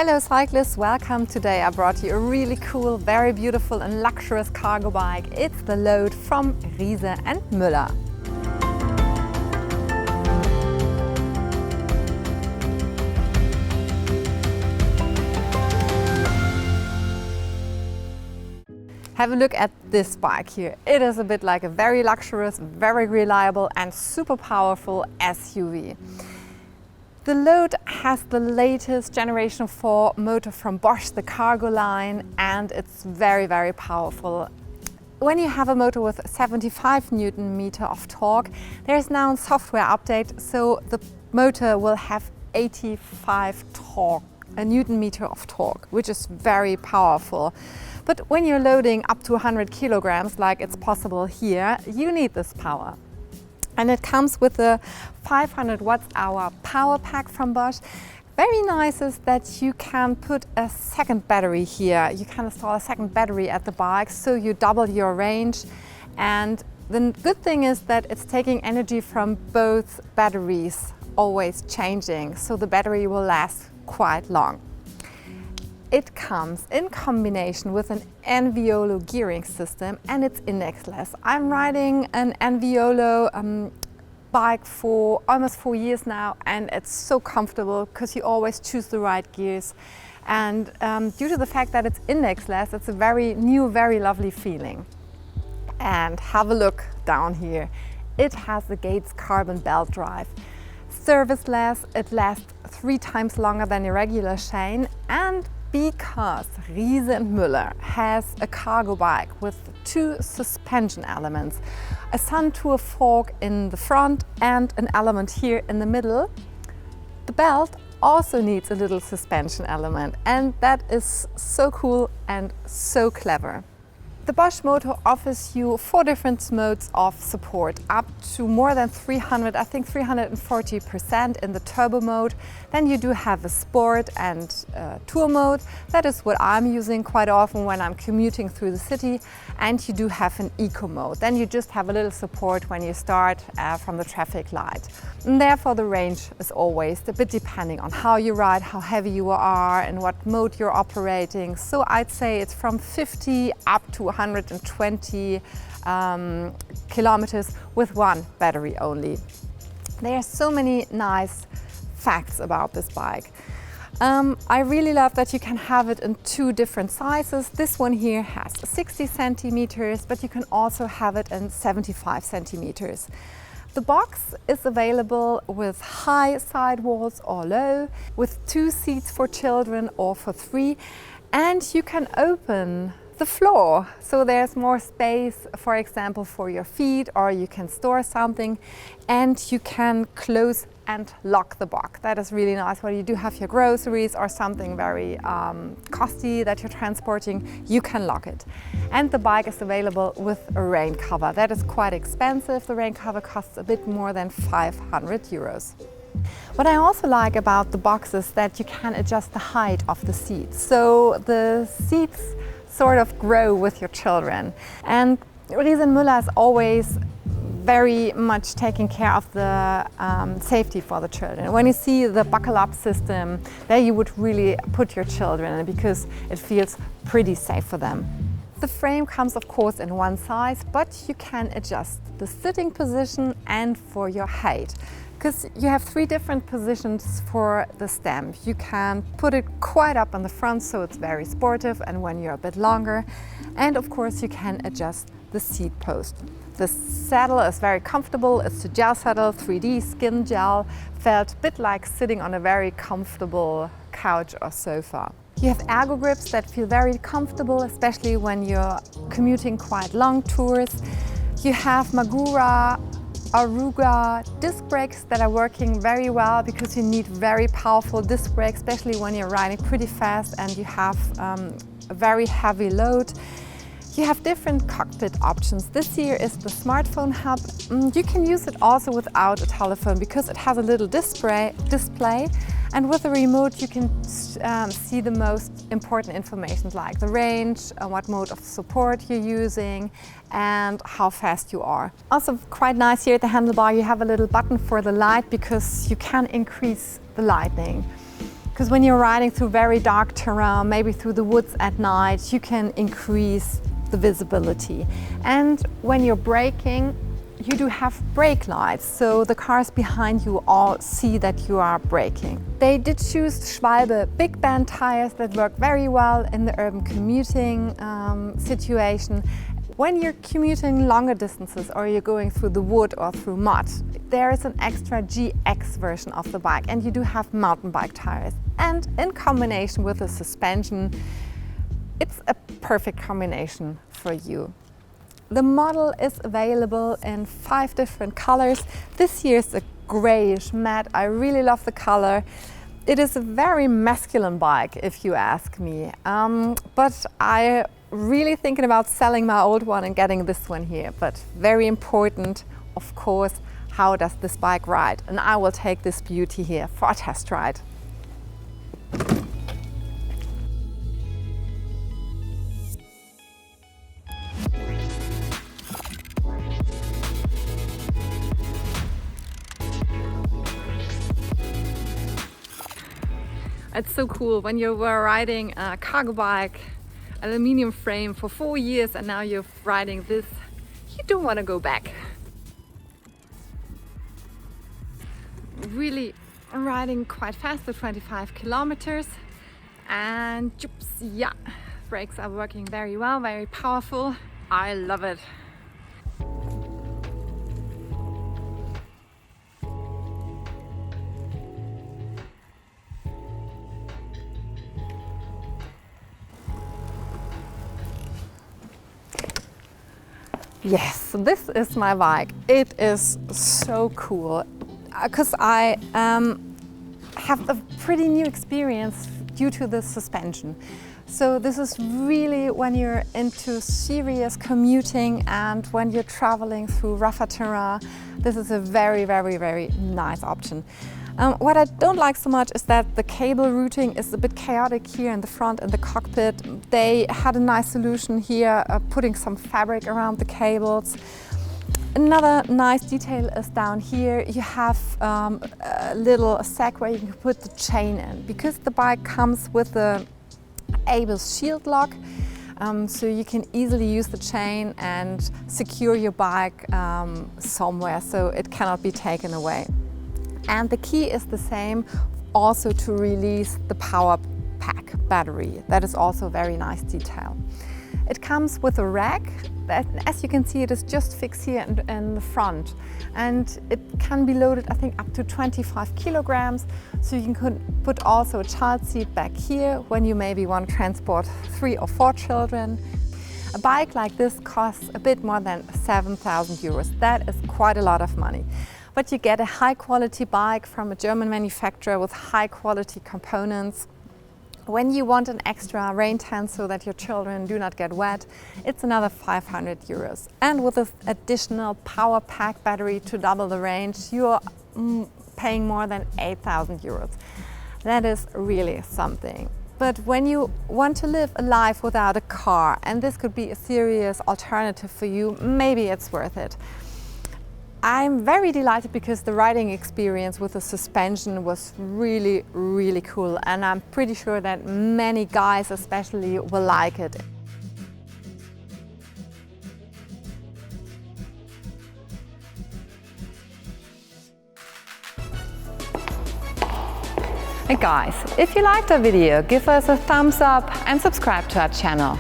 Hello cyclists, welcome. Today I brought you a really cool, very beautiful and luxurious cargo bike. It's the Load from Riese and Müller. Have a look at this bike here. It is a bit like a very luxurious, very reliable and super powerful SUV. The Load has the latest Generation 4 motor from Bosch, the cargo line, and it's very, very powerful. When you have a motor with 75 Newton meter of torque, there's now a software update, so the motor will have 85 Newton meter of torque, which is very powerful. But when you're loading up to 100 kilograms, like it's possible here, you need this power. And it comes with a 500 watt-hour power pack from Bosch. Very nice is that you can put a second battery here. You can install a second battery at the bike, so you double your range. And the good thing is that it's taking energy from both batteries, always changing, so the battery will last quite long. It comes in combination with an Enviolo gearing system and it's indexless. I'm riding an Enviolo bike for almost 4 years now, and it's so comfortable because you always choose the right gears. And due to the fact that it's indexless, it's a very new, very lovely feeling. And have a look down here. It has the Gates carbon belt drive. Serviceless, it lasts 3 times longer than a regular chain, and because Riese and Müller has a cargo bike with 2 suspension elements, a sun tour fork in the front and an element here in the middle, the belt also needs a little suspension element, and that is so cool and so clever. The Bosch motor offers you 4 different modes of support, up to more than 300, I think 340% in the turbo mode. Then you do have a sport and tour mode. That is what I'm using quite often when I'm commuting through the city. And you do have an eco mode. Then you just have a little support when you start from the traffic light. And therefore the range is always a bit depending on how you ride, how heavy you are and what mode you're operating. So I'd say it's from 50 up to 120 kilometers with one battery only. There are so many nice facts about this bike. I really love that you can have it in 2 different sizes. This one here has 60 centimeters, but you can also have it in 75 centimeters. The box is available with high sidewalls or low, with 2 seats for children or for 3, and you can open the floor, so there's more space, for example, for your feet, or you can store something, and you can close and lock the box. That is really nice. When you do have your groceries or something very costly that you're transporting, you can lock it. And the bike is available with a rain cover. That is quite expensive. The rain cover costs a bit more than 500 euros. What I also like about the box is that you can adjust the height of the seats. So the seats sort of grow with your children. And Riese Müller is always very much taking care of the safety for the children. When you see the buckle up system, there you would really put your children in because it feels pretty safe for them. The frame comes of course in one size, but you can adjust the sitting position and for your height, because you have 3 different positions for the stem. You can put it quite up on the front, so it's very sportive, and when you're a bit longer. And of course you can adjust the seat post. The saddle is very comfortable. It's a gel saddle, 3D skin gel, felt a bit like sitting on a very comfortable couch or sofa. You have ergo grips that feel very comfortable, especially when you're commuting quite long tours. You have Magura Aruga disc brakes that are working very well because you need very powerful disc brakes, especially when you're riding pretty fast and you have a very heavy load. You have different cockpit options. This here is the smartphone hub. You can use it also without a telephone because it has a little display, and with the remote you can see the most important information like the range, what mode of support you're using and how fast you are. Also quite nice here at the handlebar you have a little button for the light because you can increase the lighting. because when you're riding through very dark terrain, maybe through the woods at night, you can increase the visibility. And when you're braking, you do have brake lights, so the cars behind you all see that you are braking. They did choose Schwalbe big band tires that work very well in the urban commuting situation. When you're commuting longer distances or you're going through the wood or through mud, there is an extra GX version of the bike, and you do have mountain bike tires. And in combination with the suspension, it's a perfect combination for you. The model is available in 5 different colors. This here is a grayish matte. I really love the color. It is a very masculine bike, if you ask me. But I really thinking about selling my old one and getting this one here. But very important, of course, how does this bike ride? And I will take this beauty here for a test ride. It's so cool when you were riding a cargo bike, aluminum frame for 4 years, and now you're riding this. You don't want to go back. Really riding quite fast, so 25 kilometers. And yeah, brakes are working very well, very powerful. I love it. Yes, this is my bike. It is so cool because I have a pretty new experience due to the suspension. So this is really when you're into serious commuting and when you're traveling through rougher terrain, this is a very, very, very nice option. What I don't like so much is that the cable routing is a bit chaotic here in the front in the cockpit. They had a nice solution here, putting some fabric around the cables. Another nice detail is down here. You have a little sack where you can put the chain in. Because the bike comes with the ABS shield lock, so you can easily use the chain and secure your bike somewhere so it cannot be taken away. And the key is the same, also to release the power pack battery. That is also a very nice detail. It comes with a rack that, as you can see, it is just fixed here in the front. And it can be loaded, I think, up to 25 kilograms. So you can put also a child seat back here when you maybe want to transport 3 or 4 children. A bike like this costs a bit more than 7,000 euros. That is quite a lot of money. But you get a high quality bike from a German manufacturer with high quality components. When you want an extra rain tent so that your children do not get wet, it's another 500 euros. And with this additional power pack battery to double the range, you are paying more than 8,000 euros. That is really something. But when you want to live a life without a car, and this could be a serious alternative for you, maybe it's worth it. I'm very delighted because the riding experience with the suspension was really, really cool, and I'm pretty sure that many guys especially will like it. Hey guys, if you liked our video, give us a thumbs up and subscribe to our channel.